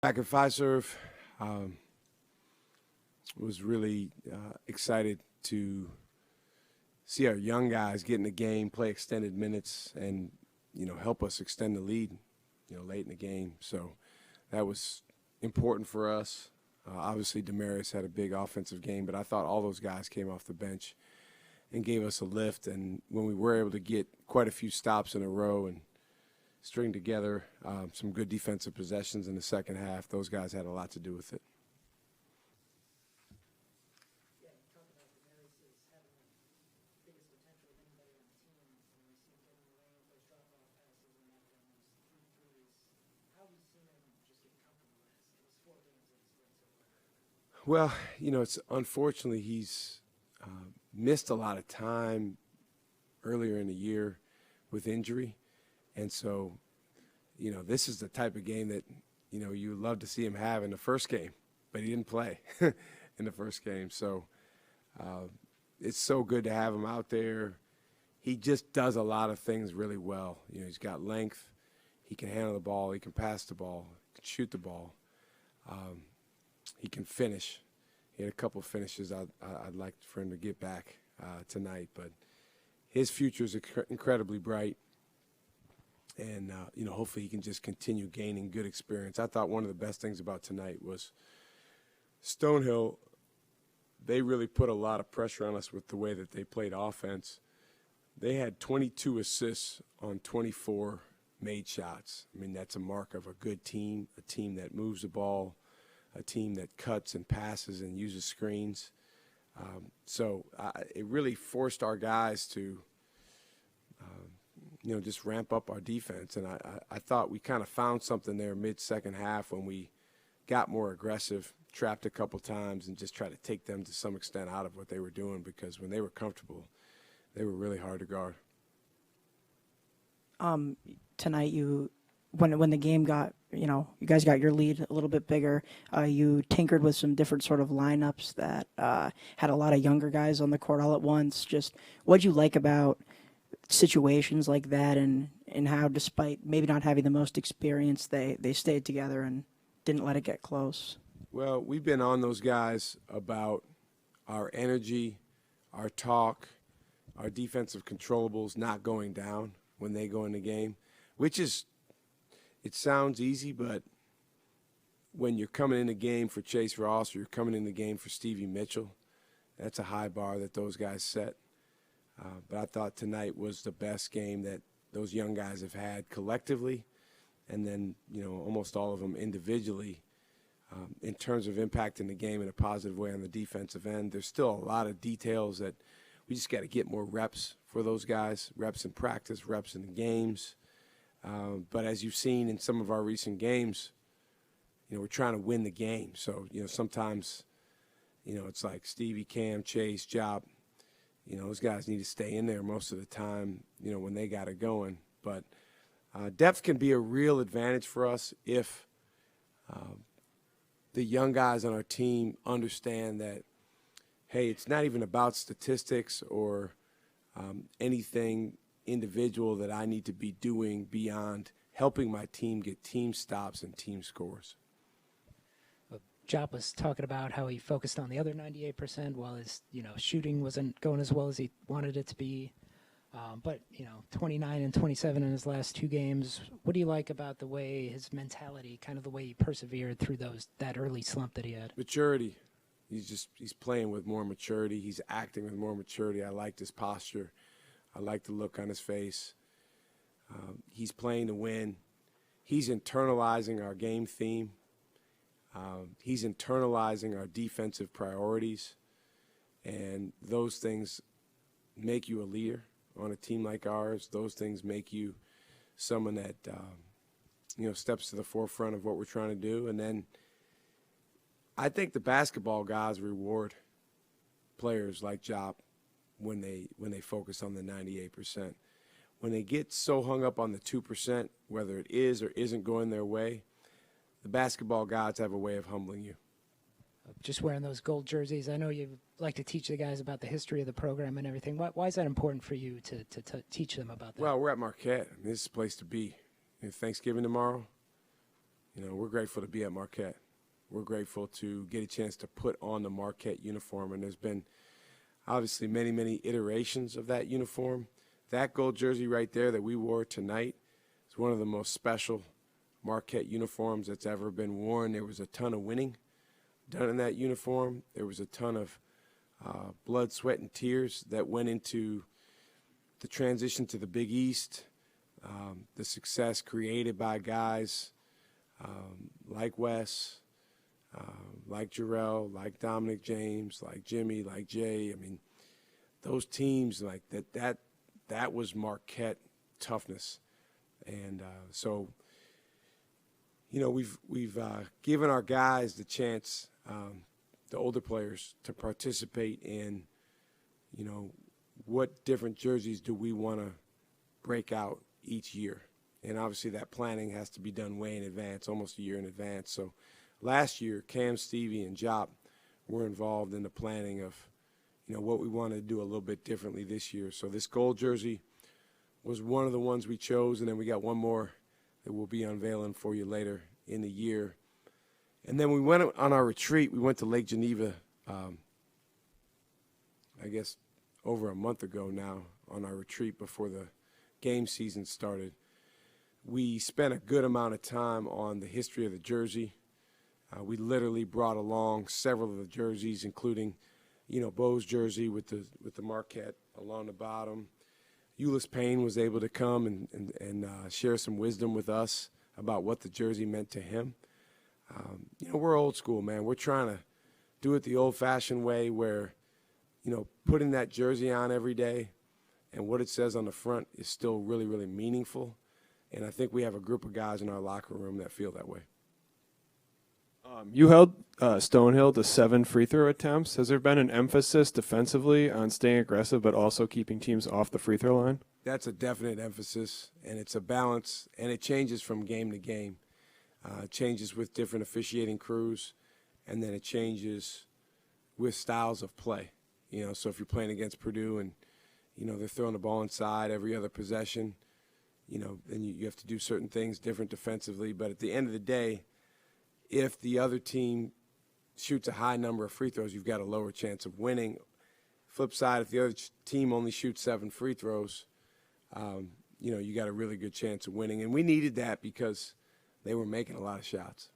Back at Fiserv, was really excited to see our young guys get in the game, play extended minutes, and help us extend the lead, late in the game. So that was important for us. Obviously, Demarius had a big offensive game, but I thought all those guys came off the bench and gave us a lift. And when we were able to get quite a few stops in a row and string together some good defensive possessions in the second half, those guys had a lot to do with it. Well, it's unfortunately he's missed a lot of time earlier in the year with injury. And so, this is the type of game that, you would love to see him have in the first game, but he didn't play in the first game. So it's so good to have him out there. He just does a lot of things really well. He's got length. He can handle the ball. He can pass the ball. He can shoot the ball. He can finish. He had a couple of finishes I'd like for him to get back tonight. But his future is incredibly bright. And, hopefully he can just continue gaining good experience. I thought one of the best things about tonight was Stonehill, they really put a lot of pressure on us with the way that they played offense. They had 22 assists on 24 made shots. I mean, that's a mark of a good team, a team that moves the ball, a team that cuts and passes and uses screens. So it really forced our guys to just ramp up our defense. And I thought we kind of found something there mid-second half when we got more aggressive, trapped a couple times, and just tried to take them to some extent out of what they were doing, because when they were comfortable, they were really hard to guard. Tonight, when the game got, you guys got your lead a little bit bigger, you tinkered with some different sort of lineups that had a lot of younger guys on the court all at once. Just what'd you like about situations like that, and how, despite maybe not having the most experience, they stayed together and didn't let it get close? Well, we've been on those guys about our energy, our talk, our defensive controllables not going down when they go in the game, which is, it sounds easy, but when you're coming in the game for Chase Ross or you're coming in the game for Stevie Mitchell, that's a high bar that those guys set. But I thought tonight was the best game that those young guys have had collectively, and then, almost all of them individually, in terms of impacting the game in a positive way on the defensive end. There's still a lot of details that we just got to get more reps for those guys, reps in practice, reps in the games. But as you've seen in some of our recent games, we're trying to win the game. So, sometimes, it's like Stevie, Cam, Chase, Job. Those guys need to stay in there most of the time, when they got it going. But depth can be a real advantage for us if the young guys on our team understand that, hey, it's not even about statistics or anything individual that I need to be doing beyond helping my team get team stops and team scores. Jop was talking about how he focused on the other 98% while his, shooting wasn't going as well as he wanted it to be. But 29 and 27 in his last two games. What do you like about the way his mentality, kind of the way he persevered through that early slump that he had? Maturity. He's playing with more maturity. He's acting with more maturity. I liked his posture. I liked the look on his face. He's playing to win. He's internalizing our game theme. He's internalizing our defensive priorities, and those things make you a leader on a team like ours. Those things make you someone that steps to the forefront of what we're trying to do. And then I think the basketball guys reward players like Jop when they focus on the 98%. When they get so hung up on the 2%, whether it is or isn't going their way, the basketball gods have a way of humbling you. Just wearing those gold jerseys, I know you like to teach the guys about the history of the program and everything. Why is that important for you to teach them about that? Well, we're at Marquette. I mean, this is a place to be. Thanksgiving tomorrow, You know, we're grateful to be at Marquette. We're grateful to get a chance to put on the Marquette uniform, and there's been obviously many, many iterations of that uniform. That gold jersey right there that we wore tonight is one of the most special Marquette uniforms that's ever been worn. There was a ton of winning done in that uniform. There was a ton of blood, sweat, and tears that went into the transition to the Big East, the success created by guys like Wes, like Jarrell, like Dominic James, like Jimmy, like Jay. I mean, those teams like that was Marquette toughness. And so, you know, we've given our guys the chance, the older players, to participate in, you know, what different jerseys do we want to break out each year. And obviously that planning has to be done way in advance, almost a year in advance. So last year, Cam, Stevie, and Jop were involved in the planning of, you know, what we want to do a little bit differently this year. So this gold jersey was one of the ones we chose, and then we got one more that we'll be unveiling for you later in the year. And then we went on our retreat. We went to Lake Geneva, I guess, over a month ago now on our retreat before the game season started. We spent a good amount of time on the history of the jersey. We literally brought along several of the jerseys, including, you know, Bo's jersey with the Marquette along the bottom. Ulyss Payne was able to come and share some wisdom with us about what the jersey meant to him. You know, we're old school, man. We're trying to do it the old-fashioned way where, you know, putting that jersey on every day and what it says on the front is still really, really meaningful. And I think we have a group of guys in our locker room that feel that way. You held Stonehill to 7 free throw attempts. Has there been an emphasis defensively on staying aggressive but also keeping teams off the free throw line? That's a definite emphasis, and it's a balance, and it changes from game to game. It changes with different officiating crews, and then it changes with styles of play. You know, so if you're playing against Purdue and, you know, they're throwing the ball inside every other possession, you know, then you have to do certain things different defensively. But at the end of the day, if the other team shoots a high number of free throws, you've got a lower chance of winning. Flip side, if the other team only shoots 7 free throws, you know, you got a really good chance of winning. And we needed that because they were making a lot of shots.